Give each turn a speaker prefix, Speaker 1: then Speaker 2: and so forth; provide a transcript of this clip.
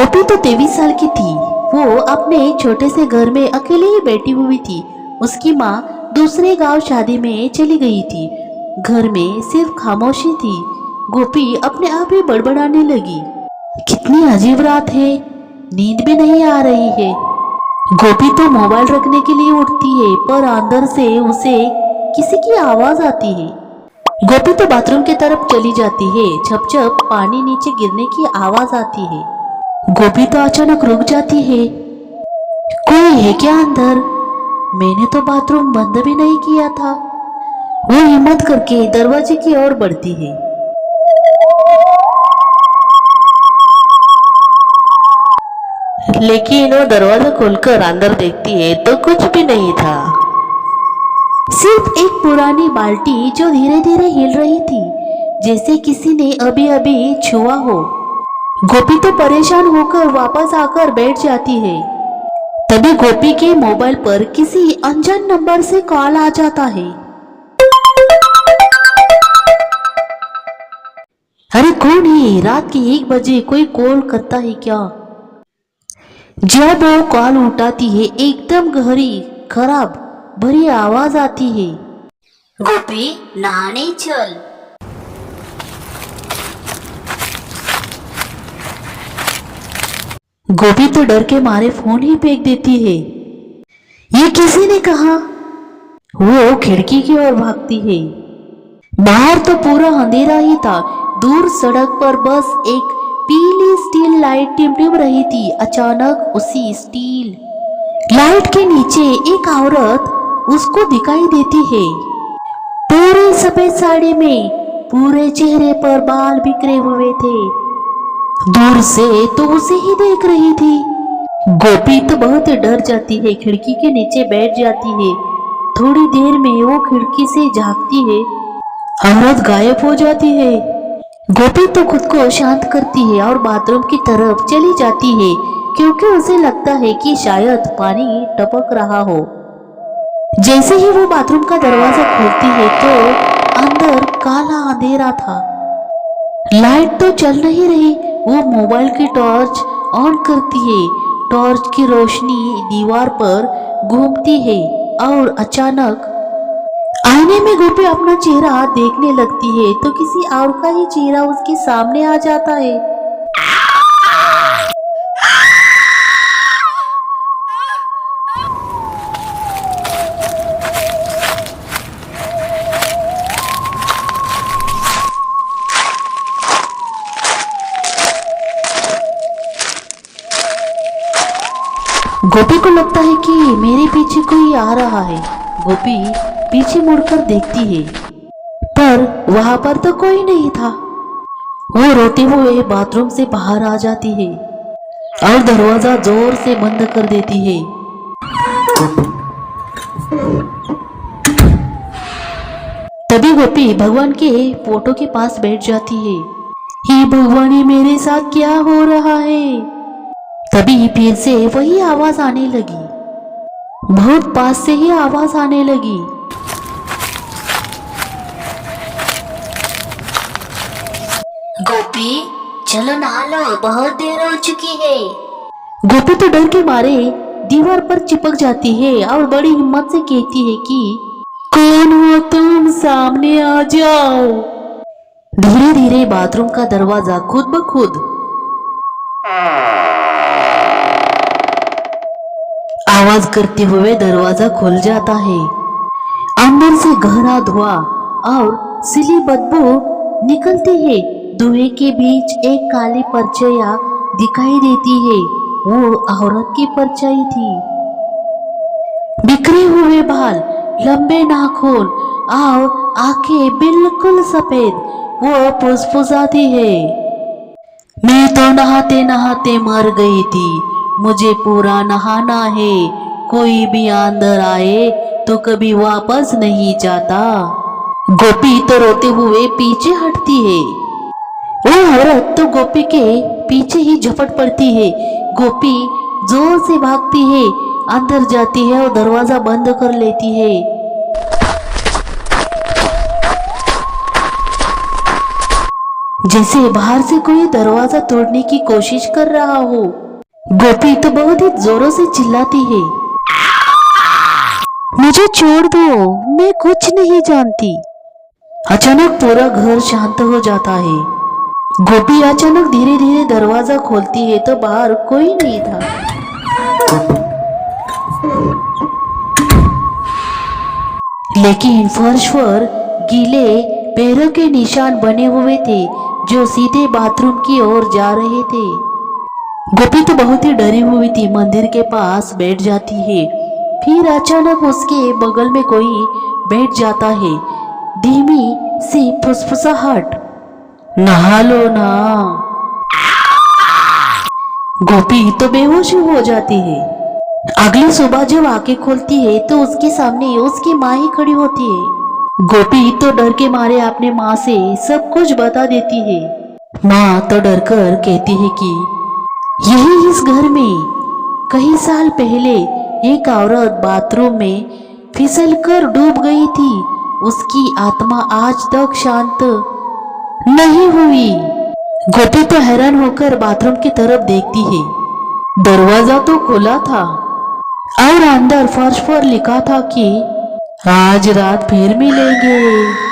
Speaker 1: गोपी तो 23 साल की थी। वो अपने छोटे से घर में अकेले ही बैठी हुई थी। उसकी माँ दूसरे गांव शादी में चली गई थी। घर में सिर्फ खामोशी थी। गोपी अपने आप ही बड़बड़ाने लगी, कितनी अजीब रात है, नींद भी नहीं आ रही है। गोपी तो मोबाइल रखने के लिए उठती है, पर अंदर से उसे किसी की आवाज आती है। गोपी तो बाथरूम की तरफ चली जाती है। छप छप पानी नीचे गिरने की आवाज आती है। गोपी तो अचानक रुक जाती है। कोई है क्या अंदर? मैंने तो बाथरूम बंद भी नहीं किया था। वो हिम्मत करके दरवाजे की ओर बढ़ती है। लेकिन वो दरवाजा खोलकर अंदर देखती है तो कुछ भी नहीं था। सिर्फ एक पुरानी बाल्टी जो धीरे धीरे हिल रही थी, जैसे किसी ने अभी अभी छुआ हो। गोपी तो परेशान होकर वापस आकर बैठ जाती है। तभी गोपी के मोबाइल पर किसी अनजान नंबर से कॉल आ जाता है। अरे कौन है? रात के 1 बजे कोई कॉल करता है क्या? जब वो कॉल उठाती है, एकदम गहरी खराब भरी आवाज आती है,
Speaker 2: गोपी नहाने चल।
Speaker 1: गोपी तो डर के मारे फोन ही फेंक देती है। ये किसी ने कहा। वो खिड़की की ओर भागती है। बाहर तो पूरा अंधेरा ही था। दूर सड़क पर बस एक पीली स्टील लाइट टिमटिम रही थी। अचानक उसी स्टील लाइट के नीचे एक औरत उसको दिखाई देती है। पूरी सफेद साड़ी में, पूरे चेहरे पर बाल बिखरे हुए थे। दूर से तो उसे ही देख रही थी। गोपी तो बहुत डर जाती है, खिड़की के नीचे बैठ जाती है। थोड़ी देर में वो खिड़की से झांकती है, औरत गायब हो जाती है। गोपी तो खुद को शांत करती है और बाथरूम की तरफ चली जाती है, क्योंकि उसे लगता है कि शायद पानी टपक रहा हो। जैसे ही वो बाथरूम का दरवाजा खोलती है तो अंदर काला अंधेरा था। लाइट तो चल नहीं रही। वो मोबाइल की टॉर्च ऑन करती है। टॉर्च की रोशनी दीवार पर घूमती है और अचानक आईने में गोपी अपना चेहरा देखने लगती है तो किसी और का ही चेहरा उसके सामने आ जाता है। गोपी को लगता है कि मेरे पीछे कोई आ रहा है। गोपी पीछे मुड़कर देखती है, पर वहां पर तो कोई नहीं था। वो रोते हुए बाथरूम से बाहर आ जाती है और दरवाजा जोर से बंद कर देती है। तभी गोपी भगवान के फोटो के पास बैठ जाती है। हे भगवान, ये मेरे साथ क्या हो रहा है? तभी फिर से वही आवाज आने लगी। बहुत पास से ही आवाज आने लगी।
Speaker 2: गोपी चलो नहा लो, बहुत देर हो चुकी है।
Speaker 1: गोपी तो डर के मारे दीवार पर चिपक जाती है और बड़ी हिम्मत से कहती है कि कौन हो तुम, सामने आ जाओ। धीरे धीरे बाथरूम का दरवाजा खुद ब खुद आवाज करते हुए दरवाजा खुल जाता है। अंदर से गहरा धुआं और सिली बदबू निकलती है। धुएं के बीच एक काली परछाई दिखाई देती है। वो औरत की परछाई थी। बिखरे हुए बाल, लंबे नाखून और आंखें बिल्कुल सफेद। वो फुसफुसाती है, मैं तो नहाते नहाते मर गई थी, मुझे पूरा नहाना है। कोई भी अंदर आए तो कभी वापस नहीं जाता। गोपी तो रोते हुए पीछे हटती है। वो औरत तो गोपी के पीछे ही झपट पड़ती है। गोपी जोर से भागती है, अंदर जाती है और दरवाजा बंद कर लेती है। जैसे बाहर से कोई दरवाजा तोड़ने की कोशिश कर रहा हो। गोपी तो बहुत ही जोरों से चिल्लाती है, मुझे छोड़ दो, मैं कुछ नहीं जानती। अचानक पूरा घर शांत हो जाता है। गोपी अचानक धीरे धीरे दरवाजा खोलती है तो बाहर कोई नहीं था। लेकिन फर्श पर गीले पैरों के निशान बने हुए थे जो सीधे बाथरूम की ओर जा रहे थे। गोपी तो बहुत ही डरी हुई थी, मंदिर के पास बैठ जाती है। फिर अचानक उसके बगल में कोई बैठ जाता है। धीमी सी फुसफुसाहट, नहा लो ना। गोपी तो बेहोश हो जाती है। अगली सुबह जब आंखें खोलती है तो उसके सामने उसकी माँ ही खड़ी होती है। गोपी तो डर के मारे अपने माँ से सब कुछ बता देती है। माँ तो डर कर कहती है कि यही इस घर में कई साल पहले एक औरत बाथरूम में फिसल कर डूब गई थी। उसकी आत्मा आज तक शांत नहीं हुई। गोपी तो हैरान होकर बाथरूम की तरफ देखती है। दरवाजा तो खुला था और अंदर फर्श पर लिखा था कि आज रात फिर मिलेंगे।